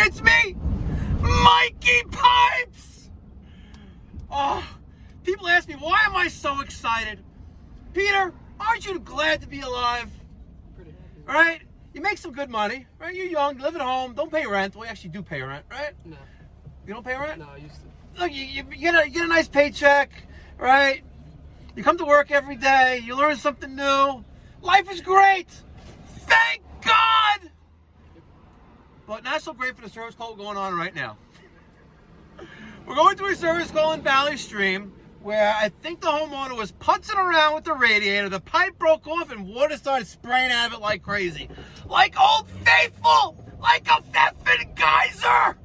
It's me, Mikey Pipes! Oh, people ask me, why am I so excited? Peter, aren't you glad to be alive? Pretty happy. Right? You make some good money, right? You're young, live at home, don't pay rent. Well, you actually do pay rent, right? No. You don't pay rent? No, I used to. Look, you get a nice paycheck, right? You come to work every day, you learn something new. Life is great. Thank God! But not so great for the service call going on right now. We're going to a service call in Valley Stream where I think the homeowner was putzing around with the radiator. The pipe broke off and water started spraying out of it like crazy. Like Old Faithful! Like a effing geyser!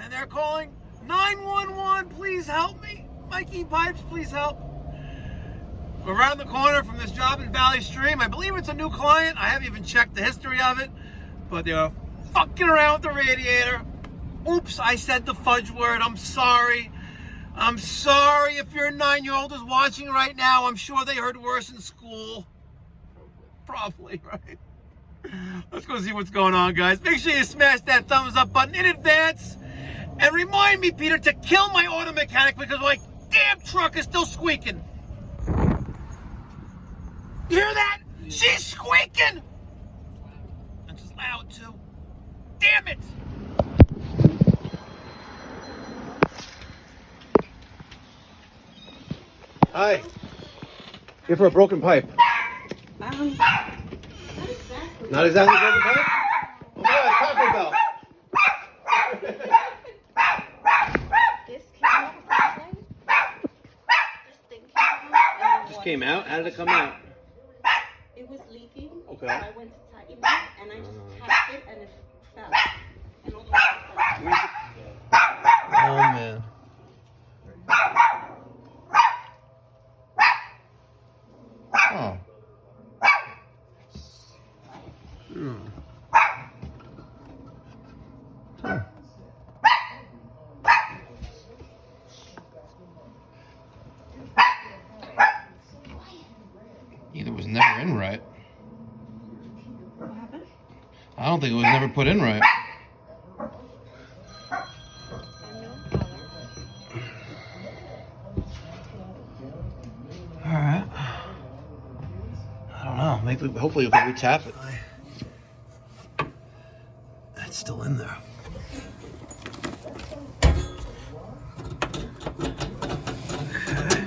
And they're calling 911, please help me. Mikey Pipes, please help. We're around the corner from this job in Valley Stream. I believe it's a new client. I haven't even checked the history of it. But they were fucking around with the radiator. Oops, I said the fudge word. I'm sorry. I'm sorry if your 9-year-old is watching right now. I'm sure they heard worse in school. Probably, right? Let's go see what's going on, guys. Make sure you smash that thumbs up button in advance. And remind me, Peter, to kill my auto mechanic because my damn truck is still squeaking. You hear that? Yeah. She's squeaking! And she's loud, too. Damn it! Hi. Here for a broken pipe. Not exactly. Not exactly a broken pipe? Oh my God, Taco Bell. This came out of the thing. This thing came out. And Just came out? How did it come out? it was leaking. Okay. So I went to tighten it, and I just tapped it, and it fell. And all the way Oh, man. Oh. Huh. Either was never in right. What happened? I don't think it was never put in right. All right. I don't know. Maybe, hopefully, we can retap it. It's still in there. Okay.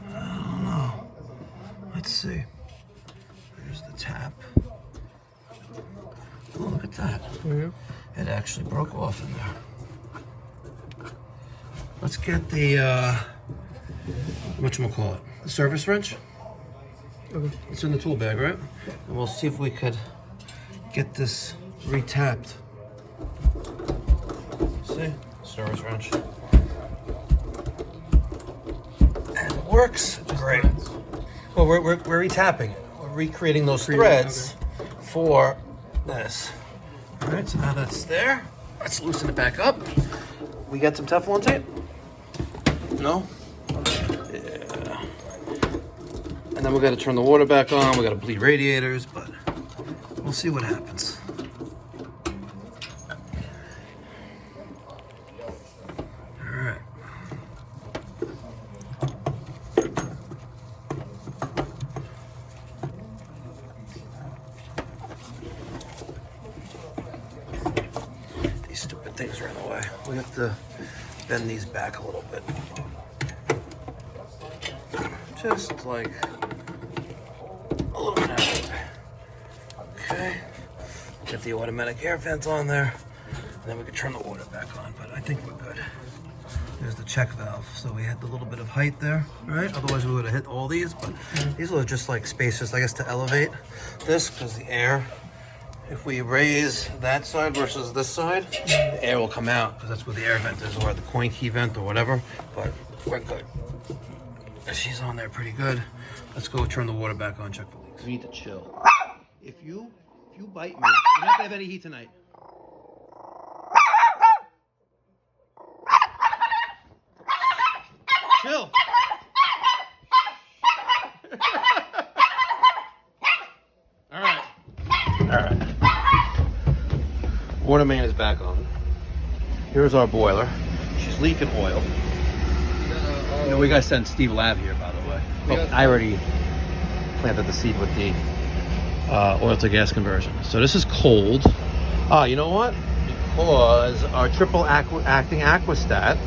I don't know. Let's see. There's the tap. Oh, look at that. Mm-hmm. It actually broke off in there. Let's get the, whatchamacallit, the service wrench. Okay. It's in the tool bag, right? And we'll see if we could get this retapped. See? Service wrench. And it works. Great. Well, we're retapping it. We're recreating those threads for this. All right, so now that's there. Let's loosen it back up. We got some Teflon tape? No? Yeah. And then we got to turn the water back on. We got to bleed radiators, but we'll see what happens. All right. These stupid things are in the way. We have to bend these back a little bit. Just like a little bit out of the way. Okay. Get the automatic air vent on there. And then we can turn the water back on, but I think we're good. There's the check valve. So we had the little bit of height there, right? Otherwise we would have hit all these, but these are just like spacers, I guess, to elevate this, because the air, if we raise that side versus this side, the air will come out, because that's where the air vent is, or the coin key vent, or whatever, but we're good. She's on there pretty good. Let's go turn the water back on, check the leaks. We need to chill. If you bite me, you're not gonna have any heat tonight. Chill. All right. Water main is back on. Here's our boiler. She's leaking oil. You know, we gotta send Steve Lab here, by the way. Oh, I already planted the seed with the oil to gas conversion. So this is cold. You know what? Because our triple acting aquastat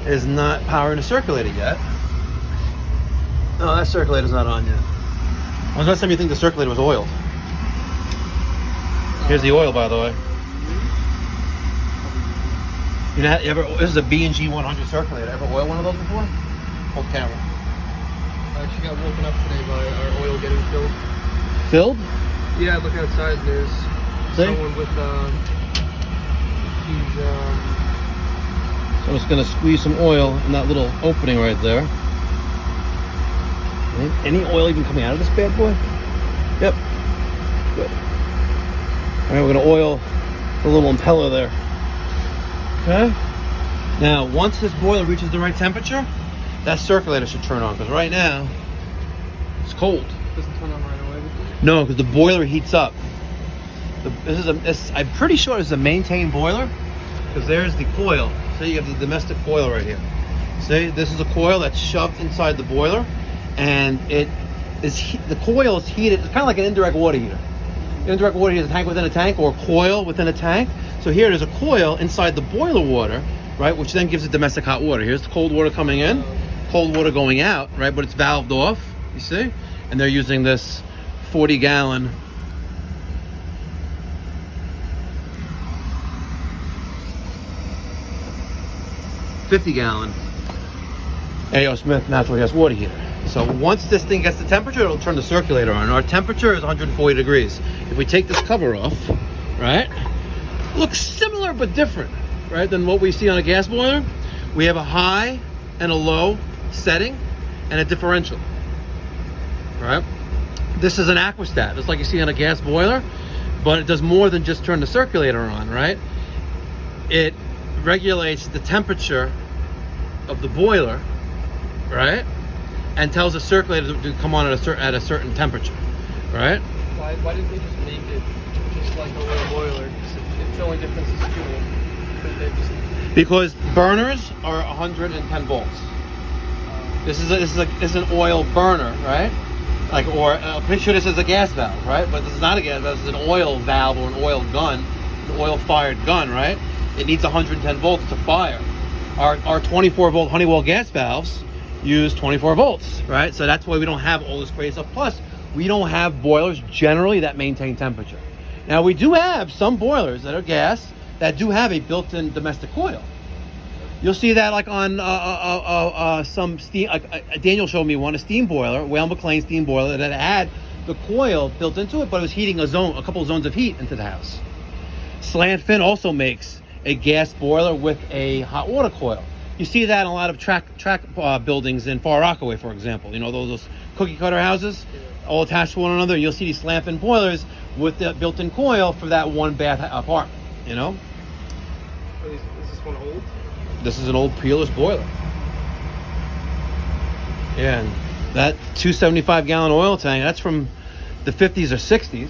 is not powering the circulator yet. No, that circulator's not on yet. When's the last time you think the circulator was oiled? Here's the oil, by the way. You know, this is a B&G 100 circulator. Ever oil one of those before? Hold camera. I actually got woken up today by our oil getting filled. Filled? Yeah, look outside. There's someone with huge. So I'm just gonna squeeze some oil in that little opening right there. Any oil even coming out of this bad boy? Yep. Good. All right, we're gonna oil the little impeller there. Okay. Now, once this boiler reaches the right temperature, that circulator should turn on. Because right now, it's cold. Doesn't turn on right away. No, because the boiler heats up. I'm pretty sure it's a maintained boiler. Because there's the coil. So you have the domestic coil right here. See, this is a coil that's shoved inside the boiler, and the coil is heated. It's kind of like an indirect water heater. An indirect water heater is a tank within a tank, or a coil within a tank. So here there's a coil inside the boiler water, right, which then gives it domestic hot water. Here's the cold water coming in, cold water going out, right, but it's valved off, you see? And they're using this 40-gallon A.O. Smith natural gas water heater. So once this thing gets the temperature, it'll turn the circulator on. Our temperature is 140 degrees. If we take this cover off, right, looks similar but different, right, than what we see on a gas boiler. We have a high and a low setting and a differential, right? This is an aquastat, just like you see on a gas boiler, but it does more than just turn the circulator on, right? It regulates the temperature of the boiler, right, and tells the circulator to come on at a certain temperature, right? Why didn't they just make it just like a little boiler? It's the only difference is fuel. Because burners are 110 volts. This is an oil burner, right? Like, or picture this as a gas valve, right? But this is not a gas valve. This is an oil valve or an oil gun, an oil-fired gun, right? It needs 110 volts to fire. Our 24 volt Honeywell gas valves use 24 volts, right? So that's why we don't have all this crazy stuff. Plus, we don't have boilers generally that maintain temperature. Now, we do have some boilers that are gas that do have a built-in domestic coil. You'll see that like on some steam. Daniel showed me one, a steam boiler, Whale McLean steam boiler that had the coil built into it, but it was heating a couple of zones of heat into the house. Slant Fin also makes a gas boiler with a hot water coil. You see that in a lot of track buildings in Far Rockaway, for example. You know, those cookie cutter houses, all attached to one another. You'll see these Slant Fin boilers with the built-in coil for that one bath apartment. You know. Is this one old? This is an old peerless boiler. Yeah, and that 275-gallon oil tank, that's from the 50s or 60s.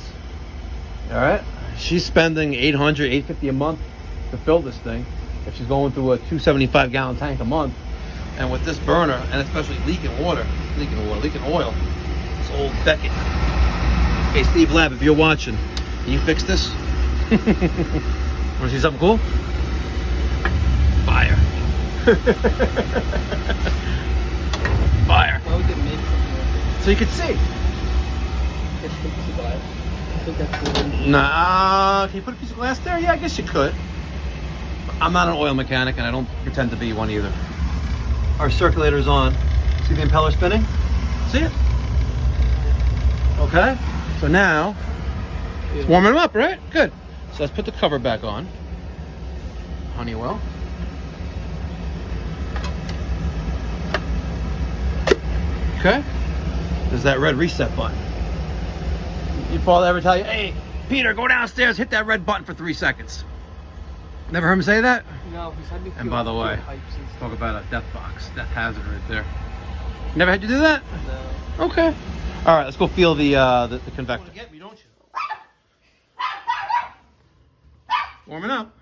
All right. She's spending $800, $850 a month to fill this thing. If she's going through a 275-gallon tank a month. And with this burner, and especially leaking oil, this old Beckett. Hey, Steve Lab, if you're watching, can you fix this? Want to see something cool? Fire. Fire. Why would they make something like this? So you could see. It's a piece of glass. I think that's cool. Nah, can you put a piece of glass there? Yeah, I guess you could. I'm not an oil mechanic, and I don't pretend to be one either. Our circulator's on. See the impeller spinning? See it? Okay. So now, it's warming them up, right? Good. So let's put the cover back on. Honeywell. Okay. There's that red reset button. Your father ever tell you, hey, Peter, go downstairs, hit that red button for 3 seconds? Never heard him say that? No, he's had me feel And by the way, hypes and stuff. talk about a death box, death hazard right there. Never had you do that? No. Okay. All right, let's go feel the convector. Get me, don't you? Warming up.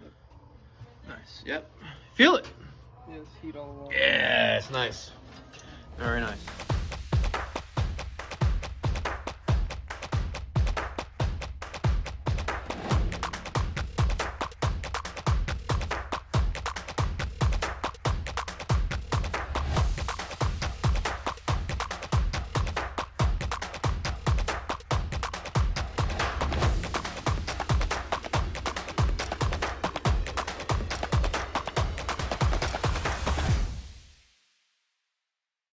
Nice. Yep. Feel it. Yeah, it's heat all along. Yeah, it's nice. Very nice.